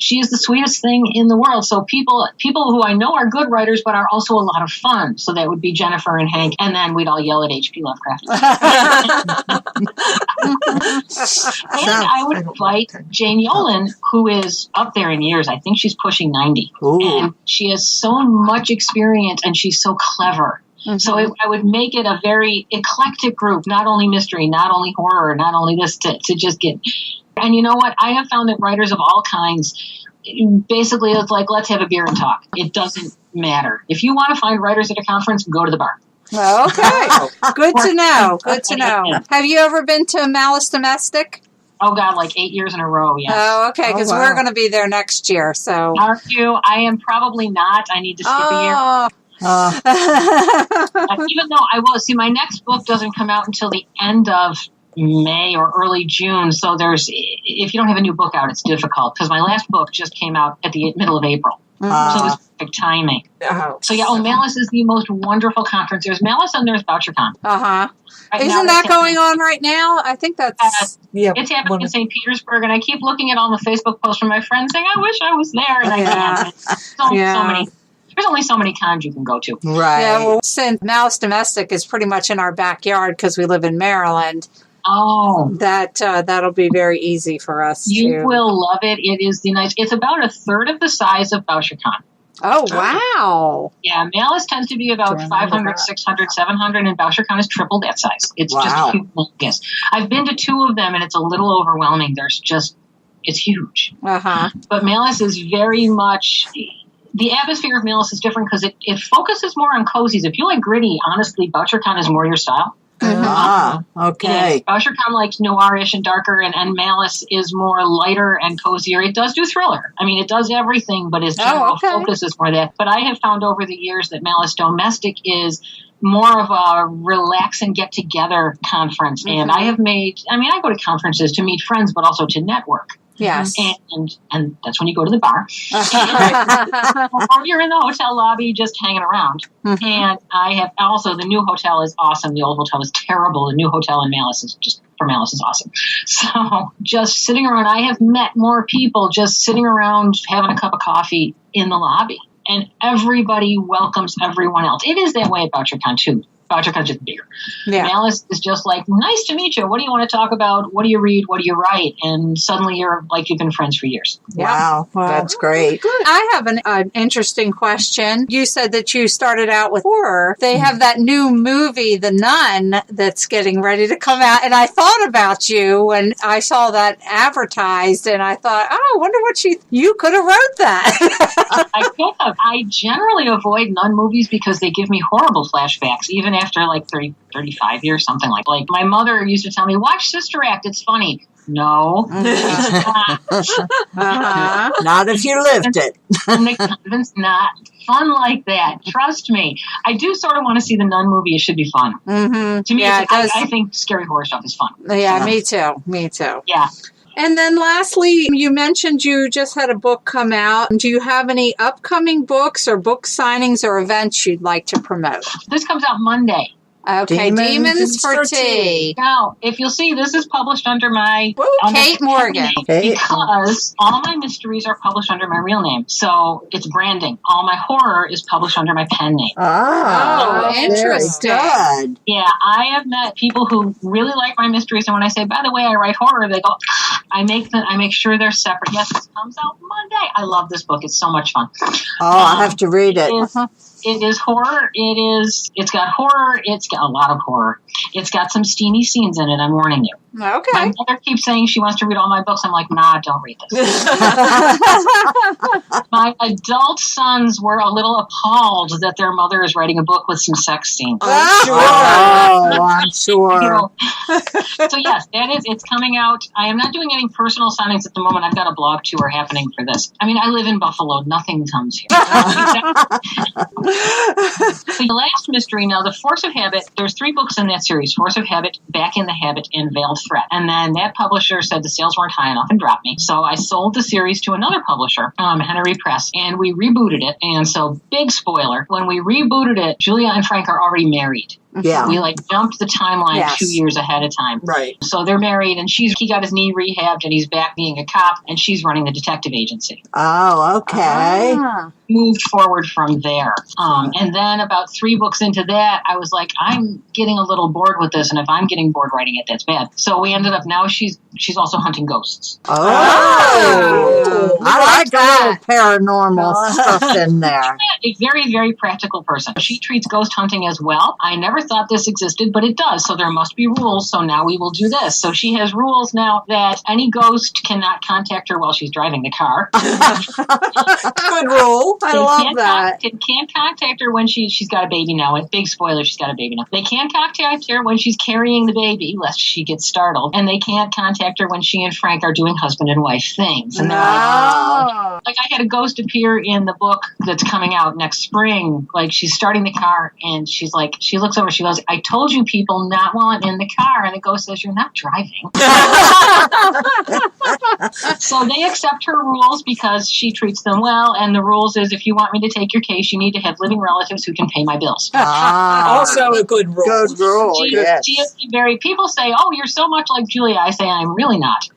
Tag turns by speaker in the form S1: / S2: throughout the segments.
S1: she is the sweetest thing in the world. So people who I know are good writers, but are also a lot of fun. So that would be Jennifer and Hank, and then we'd all yell at H.P. Lovecraft. And I would invite Jane Yolen, who is up there in years. I think she's pushing 90.
S2: Ooh.
S1: And she has so much experience, and she's so clever. Mm-hmm. So I would make it a very eclectic group, not only mystery, not only horror, not only this, to just get... And you know what? I have found that writers of all kinds, basically it's like, let's have a beer and talk. It doesn't matter. If you want to find writers at a conference, go to the bar.
S3: Okay. Good to know. Good to know. Have you ever been to Malice Domestic?
S1: Oh, God, like 8 years in a row, yes.
S3: Oh, okay, because we're going to be there next year. So.
S1: Are you? I am probably not. I need to skip a year. Even though I will. See, my next book doesn't come out until the end of May or early June. So if you don't have a new book out, it's difficult because my last book just came out at the middle of April. So it was perfect timing. So yeah, Malice is the most wonderful conference. There's Malice and there's BoucherCon.
S3: Right. Isn't that going on right now? I think that's...
S1: it's happening in St. Petersburg, and I keep looking at all the Facebook posts from my friends saying, I wish I was there, and I can't. There's only so many cons you can go to.
S3: Right. Yeah, well, since Malice Domestic is pretty much in our backyard because we live in Maryland, that'll be very easy for us.
S1: You will love it. It is it's about a third of the size of BoucherCon.
S3: Oh, wow.
S1: Yeah, Malice tends to be about 500, 600, 700, and BoucherCon is triple that size. It's just humongous. I've been to two of them, and it's a little overwhelming. It's huge. But Malice is very much... The atmosphere of Malice is different because it focuses more on cozies. If you like gritty, honestly, BoucherCon is more your style.
S2: Okay.
S1: BoucherCon likes noirish and darker, and Malice is more lighter and cozier. It does do thriller. I mean, it does everything, but its general focus is more that. But I have found over the years that Malice Domestic is more of a relax and get together conference. And I go to conferences to meet friends, but also to network.
S3: Yes.
S1: And that's when you go to the bar. Or you're in the hotel lobby just hanging around. And I have also, the new hotel is awesome. The old hotel was terrible. The new hotel in Malice is awesome. So just sitting around, I have met more people just sitting around having a cup of coffee in the lobby. And everybody welcomes everyone else. It is that way at BoucherCon too. BoucherCon's just bigger. Yeah. Malice is just like, nice to meet you. What do you want to talk about? What do you read? What do you write? And suddenly you're like you've been friends for years.
S2: Wow. That's great.
S3: Good. I have an interesting question. You said that you started out with horror. They have that new movie, The Nun, that's getting ready to come out. And I thought about you when I saw that advertised, and I thought, I wonder what you could have wrote that.
S1: I could have. I generally avoid nun movies because they give me horrible flashbacks, even after like 30, 35 years, something like my mother used to tell me, watch Sister Act, it's funny. No.
S2: Not if you lived it.
S1: It's not fun like that. Trust me. I do sort of want to see the Nun movie. It should be fun. To me, I think scary horror stuff is fun.
S3: Yeah, me too.
S1: Yeah.
S3: And then lastly, you mentioned you just had a book come out. Do you have any upcoming books or book signings or events you'd like to promote?
S1: This comes out Monday.
S3: Okay, Demons for Tea.
S1: Now, if you'll see, this is published under my...
S3: Kate Morgan.
S1: Because all my mysteries are published under my real name. So it's branding. All my horror is published under my pen name.
S3: Oh, interesting.
S2: Good.
S1: Yeah, I have met people who really like my mysteries. And when I say, by the way, I write horror, they go, I make sure they're separate. Yes, this comes out Monday. I love this book. It's so much fun.
S2: I have to read it.
S1: It is horror. It's got horror. It's got a lot of horror. It's got some steamy scenes in it. I'm warning you.
S3: Okay.
S1: My mother keeps saying she wants to read all my books. I'm like, nah, don't read this. My adult sons were a little appalled that their mother is writing a book with some sex scenes.
S2: I'm sure.
S1: So yes, it's coming out. I am not doing any personal signings at the moment. I've got a blog tour happening for this. I mean, I live in Buffalo. Nothing comes here. The last mystery now, The Force of Habit, there's 3 books in that series, Force of Habit, Back in the Habit, and Veiled Threat. And then that publisher said the sales weren't high enough and dropped me. So I sold the series to another publisher, Henry Press, and we rebooted it. And so, big spoiler, when we rebooted it, Julia and Frank are already married.
S2: Yeah.
S1: We jumped the timeline
S3: Yes.
S1: 2 years ahead of time.
S4: Right.
S1: So they're married, and he got his knee rehabbed, and he's back being a cop, and she's running the detective agency.
S2: Oh, okay.
S1: Moved forward from there. And then about 3 books into that, I was like, I'm getting a little bored with this, and if I'm getting bored writing it, that's bad. So we ended up, now she's also hunting ghosts.
S2: Oh. I like a little paranormal stuff in there.
S1: A very, very practical person. She treats ghost hunting as well. I never thought this existed, but it does. So there must be rules. So now we will do this. So she has rules now that any ghost cannot contact her while she's driving the car.
S4: Good rule.
S3: I love that.
S1: They can't contact her when she's got a baby now. A big spoiler, she's got a baby now. They can't contact her when she's carrying the baby, lest she gets startled. And they can't contact her when she and Frank are doing husband and wife things. And they're like I had a ghost appear in the book that's coming out next spring. She's starting the car, and she looks over, she goes, I told you people not while I'm in the car. And the ghost says, you're not driving. So they accept her rules because she treats them well. And the rules is, if you want me to take your case, you need to have living relatives who can pay my bills.
S4: Also a good rule.
S2: Good rule, yes.
S1: She is people say, oh, you're so much like Julia. I say, I'm really not.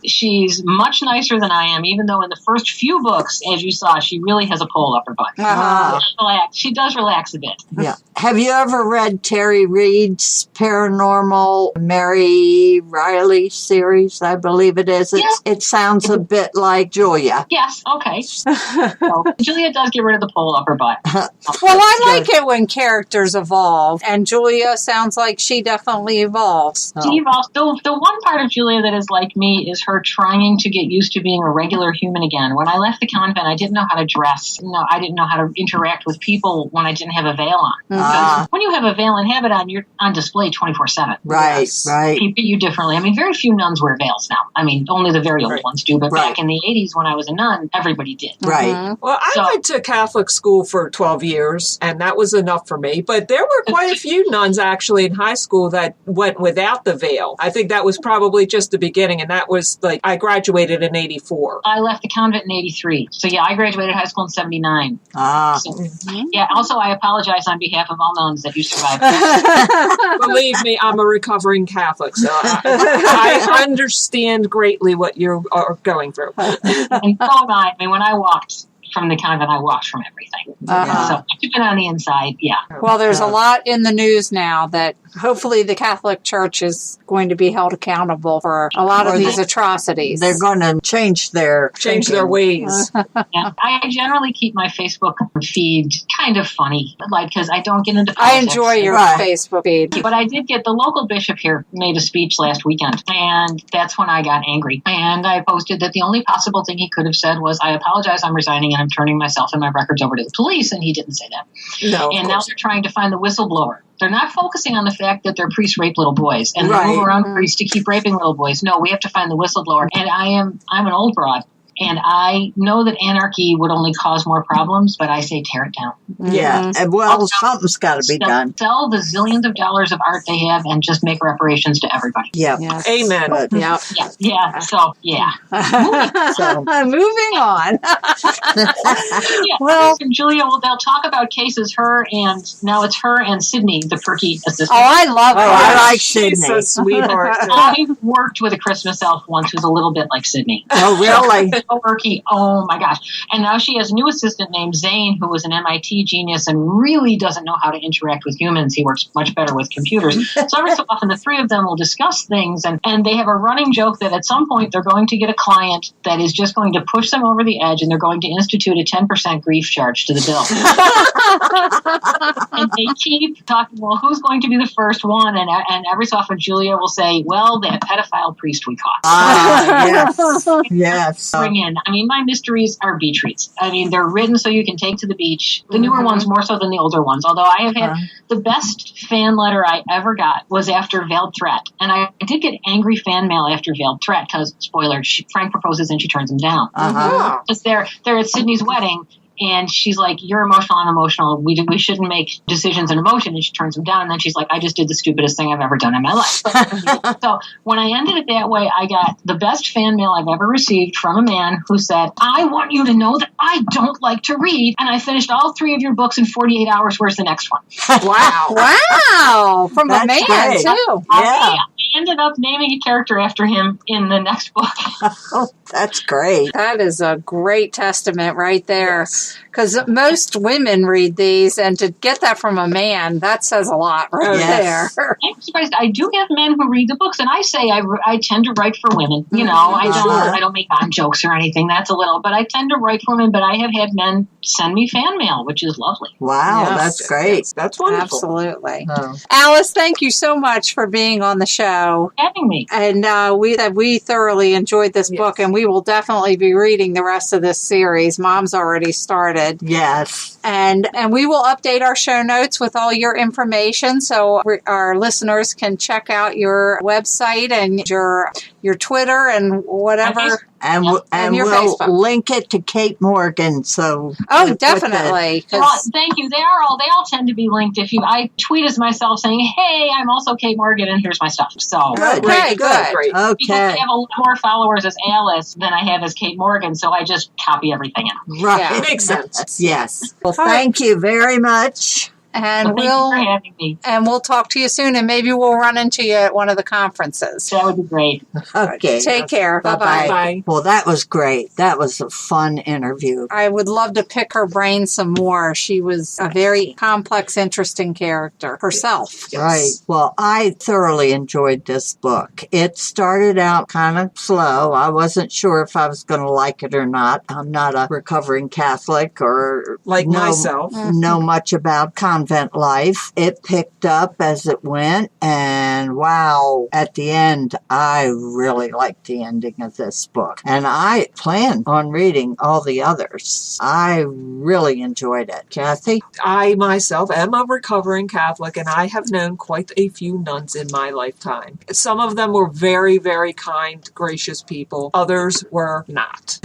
S1: She's much nicer than I am, even though in the first few books, as you saw, she really has a pole up her butt. She does relax a bit.
S2: Yeah. Have you ever read Terry Reid's Paranormal Mary Riley series? I believe it is. It sounds a bit like Julia.
S1: Yes, okay. So, Julia does get rid of the pole up her butt.
S3: Well, I like it when characters evolve, and Julia sounds like she definitely evolves. So.
S1: She evolves. The one part of Julia that is like me is her trying to get used to being a regular human again. When I left the convent, I didn't know how to dress. I didn't know how to interact with people when I didn't have a veil on. Because when you have a veil and have it on, you're on display 24/7.
S2: Right,
S1: yes.
S2: right.
S1: People treat you differently. I mean, very few nuns wear veils now. I mean, only the very old ones do. But back in the 80s when I was a nun, everybody did.
S2: Right.
S4: Well, I went to Catholic school for 12 years, and that was enough for me. But there were quite a few nuns actually in high school that went without the veil. I think that was probably just the beginning, and that was I graduated in 84.
S1: I left the convent in 83. So, yeah, I graduated high school in 79. So, yeah, also, I apologize on behalf of all nuns that you survived.
S4: Believe me, I'm a recovering Catholic, so I understand greatly what you are going through.
S1: And so am I. I mean, when I walked from the convent, I walked from everything. So I've been on the inside,
S3: Well, there's a lot in the news now that hopefully the Catholic Church is going to be held accountable for a lot of these atrocities.
S2: They're going to change their
S4: ways.
S1: I generally keep my Facebook feed kind of funny, because I don't get into politics.
S3: I enjoy your Facebook feed.
S1: But I did get the local bishop here made a speech last weekend, and that's when I got angry. And I posted that the only possible thing he could have said was, I apologize, I'm resigning, and I'm turning myself and my records over to the police, and he didn't say that.
S4: No,
S1: and now they're trying to find the whistleblower. They're not focusing on the fact that their priests rape little boys and they move around priests to keep raping little boys. No, we have to find the whistleblower. And I'm an old broad. And I know that anarchy would only cause more problems, but I say tear it down.
S2: Yeah. And something's got to be done.
S1: Sell the zillions of dollars of art they have and just make reparations to everybody.
S2: Yeah.
S3: Yes.
S4: Amen.
S1: Yeah. So, yeah.
S3: Moving on.
S1: Well, and Julia, they'll talk about cases, now it's her and Sydney, the perky assistant.
S3: Oh, I love her.
S2: I like Sydney.
S4: She's a sweetheart.
S1: I've worked with a Christmas elf once who's a little bit like Sydney.
S2: Oh, really?
S1: So perky. Oh my gosh. And now she has a new assistant named Zane, who was an MIT genius and really doesn't know how to interact with humans. He works much better with computers. So every so often the three of them will discuss things, and they have a running joke that at some point they're going to get a client that is just going to push them over the edge, and they're going to institute a 10% grief charge to the bill. And they keep talking, well, who's going to be the first one? And every so often Julia will say, well, that pedophile priest we caught.
S2: Yes.
S1: Bring in. I mean, my mysteries are beach reads. I mean, they're written so you can take to the beach. The newer ones more so than the older ones. Although I have had the best fan letter I ever got was after Veiled Threat. And I did get angry fan mail after Veiled Threat because, spoiler, Frank proposes and she turns him down. Because they're at Sydney's wedding. And she's like, you're emotional, I'm emotional. We shouldn't make decisions in emotion. And she turns him down. And then she's like, I just did the stupidest thing I've ever done in my life. So when I ended it that way, I got the best fan mail I've ever received from a man who said, I want you to know that I don't like to read. And I finished all 3 of your books in 48 hours. Where's the next one?
S3: Wow. Wow. From a man,
S2: great.
S3: too.
S2: Yeah.
S1: I ended up naming a character after him in the next book.
S2: Oh, that's great.
S3: That is a great testament right there. Because most women read these, and to get that from a man, that says a lot right there.
S1: I'm surprised. I do have men who read the books, and I say I tend to write for women. You know, I don't make on jokes or anything. That's a little, but I tend to write for women. But I have had men send me fan mail, which is lovely.
S2: Wow, that's great.
S4: That's wonderful.
S3: Absolutely.
S2: Oh.
S3: Alice, thank you so much for being on the show.
S1: Having me.
S3: And we thoroughly enjoyed this book, and we will definitely be reading the rest of this series. Mom's already started.
S2: Yes.
S3: And we will update our show notes with all your information so our listeners can check out your website and your Twitter and whatever.
S2: And we'll
S3: Facebook.
S2: link it to Kate Morgan. So
S3: definitely.
S1: Well, thank you. They all tend to be linked. I tweet as myself saying, "Hey, I'm also Kate Morgan, and here's my stuff." So
S2: good.
S3: Okay, good.
S4: Great.
S1: because I
S2: Okay.
S1: have a lot more followers as Alice than I have as Kate Morgan, so I just copy everything in.
S2: Right.
S3: Yeah.
S4: Makes sense.
S2: Yes. Well, thank you very much.
S3: And
S1: So thank you for having me.
S3: we'll talk to you soon, and maybe we'll run into you at one of the conferences.
S1: That would be great.
S2: Okay.
S3: Take care. Bye-bye.
S4: Bye.
S2: Well, that was great. That was a fun interview.
S3: I would love to pick her brain some more. She was a very complex, interesting character herself.
S2: Right. Well, I thoroughly enjoyed this book. It started out kind of slow. I wasn't sure if I was going to like it or not. I'm not a recovering Catholic or
S4: Myself.
S2: know much about convent life. It picked up as it went, and wow, at the end, I really liked the ending of this book. And I plan on reading all the others. I really enjoyed it. Kathy?
S4: I myself am a recovering Catholic, and I have known quite a few nuns in my lifetime. Some of them were very, very kind, gracious people. Others were not.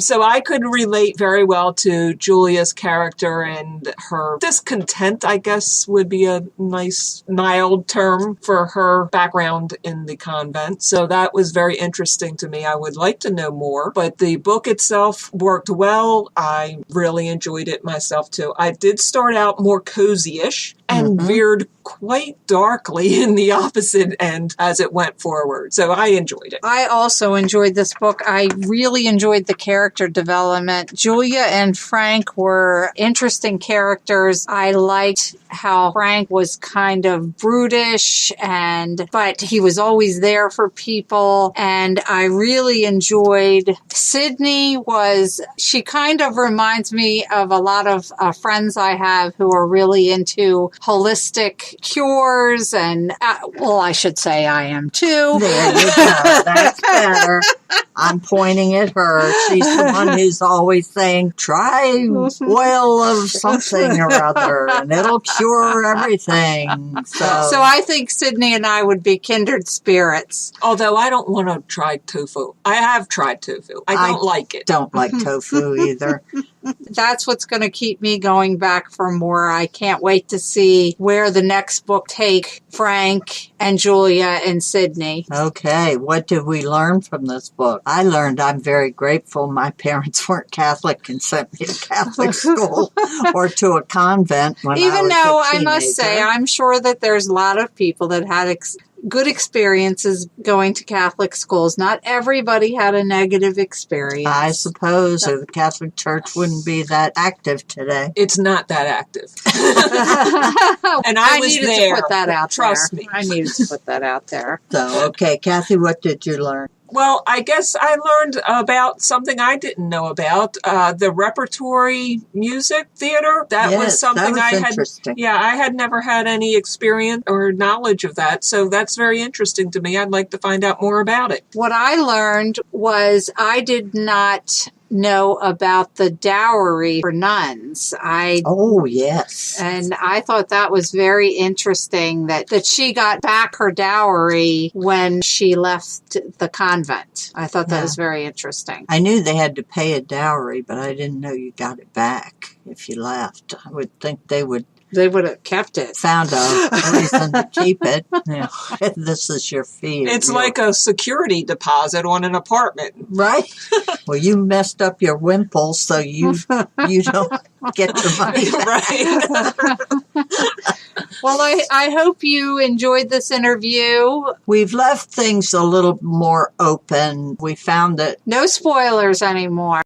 S4: So I could relate very well to Julia's character and her discontent, I guess would be a nice, mild term for her background in the convent. So that was very interesting to me. I would like to know more, but the book itself worked well. I really enjoyed it myself too. I did start out more cozy-ish and veered quite darkly in the opposite end as it went forward. So I enjoyed it.
S3: I also enjoyed this book. I really enjoyed the character development. Julia and Frank were interesting characters. I liked how Frank was kind of brutish but he was always there for people. And I really enjoyed Sydney. She kind of reminds me of a lot of friends I have who are really into holistic cures, and I should say I am too.
S2: There you go. That's better. I'm pointing at her. She's the one who's always saying, try oil of something or other, and it'll cure everything. So
S3: I think Sydney and I would be kindred spirits.
S4: Although I don't want to try tofu. I have tried tofu. I don't like it.
S2: Don't like tofu either.
S3: That's what's going to keep me going back for more. I can't wait to see where the next book take Frank and Julia and Sydney.
S2: Okay, what did we learn from this book? I learned I'm very grateful my parents weren't Catholic and sent me to Catholic school or to a convent when
S3: Even though
S2: I
S3: must say, I'm sure that there's a lot of people that had good experiences going to Catholic schools. Not everybody had a negative experience.
S2: I suppose the Catholic Church wouldn't be that active today.
S4: It's not that active. And
S3: I
S4: was
S3: needed
S4: there.
S3: to put that out
S4: Trust
S3: there.
S4: me.
S3: I needed to put that out there.
S2: So, okay, Kathy, what did you learn?
S4: Well, I guess I learned about something I didn't know about, the repertory music theater. That was something I had.
S2: Interesting.
S4: Yeah, I had never had any experience or knowledge of that. So that's very interesting to me. I'd like to find out more about it.
S3: What I learned was I did not know about the dowry for nuns.
S2: Oh, yes.
S3: And I thought that was very interesting that she got back her dowry when she left the convent. I thought that was very interesting.
S2: I knew they had to pay a dowry, but I didn't know you got it back if you left. I would think they would
S3: have kept it.
S2: Found a reason to keep it. Yeah. This is your fee.
S4: It's like a security deposit on an apartment.
S2: Right? Well, you messed up your wimple, so you don't get your money back.
S4: Right.
S3: Well, I hope you enjoyed this interview.
S2: We've left things a little more open. We found that
S3: No spoilers anymore.